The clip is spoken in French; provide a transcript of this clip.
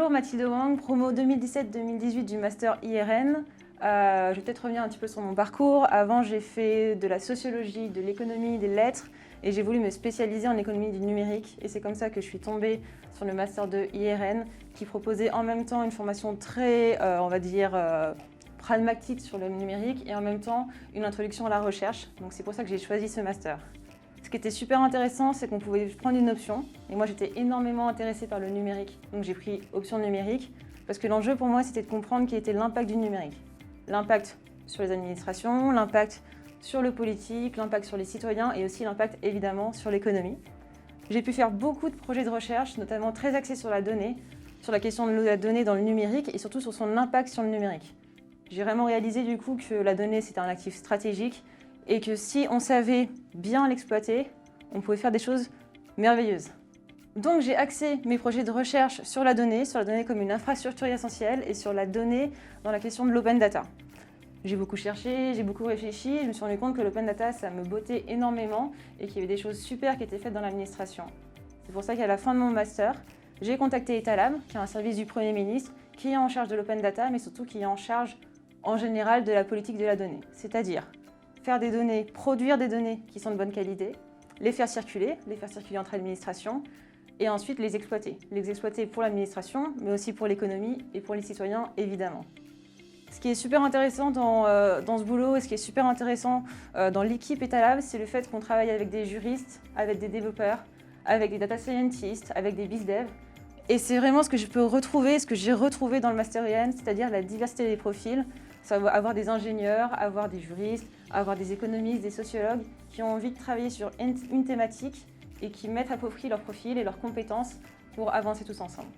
Bonjour, Mathilde Wang, promo 2017-2018 du Master IRN. Je vais peut-être revenir un petit peu sur mon parcours. Avant, j'ai fait de la sociologie, de l'économie, des lettres et j'ai voulu me spécialiser en économie du numérique. Et c'est comme ça que je suis tombée sur le Master de IRN qui proposait en même temps une formation très, on va dire, pragmatique sur le numérique et en même temps une introduction à la recherche. Donc c'est pour ça que j'ai choisi ce Master. Ce qui était super intéressant, c'est qu'on pouvait prendre une option. Et moi, j'étais énormément intéressée par le numérique. Donc j'ai pris option numérique parce que l'enjeu pour moi, c'était de comprendre quel était l'impact du numérique. L'impact sur les administrations, l'impact sur le politique, l'impact sur les citoyens et aussi l'impact évidemment sur l'économie. J'ai pu faire beaucoup de projets de recherche, notamment très axés sur la donnée, sur la question de la donnée dans le numérique et surtout sur son impact sur le numérique. J'ai vraiment réalisé du coup que la donnée, c'était un actif stratégique et que si on savait bien l'exploiter, on pouvait faire des choses merveilleuses. Donc j'ai axé mes projets de recherche sur la donnée comme une infrastructure essentielle et sur la donnée dans la question de l'open data. J'ai beaucoup cherché, j'ai beaucoup réfléchi et je me suis rendu compte que l'open data, ça me bottait énormément et qu'il y avait des choses super qui étaient faites dans l'administration. C'est pour ça qu'à la fin de mon master, j'ai contacté Etalab, qui est un service du Premier ministre, qui est en charge de l'open data, mais surtout qui est en charge en général de la politique de la donnée, c'est-à-dire faire des données, produire des données qui sont de bonne qualité, les faire circuler entre administrations et ensuite les exploiter. Les exploiter pour l'administration, mais aussi pour l'économie et pour les citoyens, évidemment. Ce qui est super intéressant dans ce boulot et ce qui est super intéressant dans l'équipe Etalab, c'est le fait qu'on travaille avec des juristes, avec des développeurs, avec des data scientists, avec des bizdev. Et c'est vraiment ce que je peux retrouver, ce que j'ai retrouvé dans le Master IRN, c'est-à-dire la diversité des profils. Ça va avoir des ingénieurs, avoir des juristes, avoir des économistes, des sociologues qui ont envie de travailler sur une thématique et qui mettent à profit leur profil et leurs compétences pour avancer tous ensemble.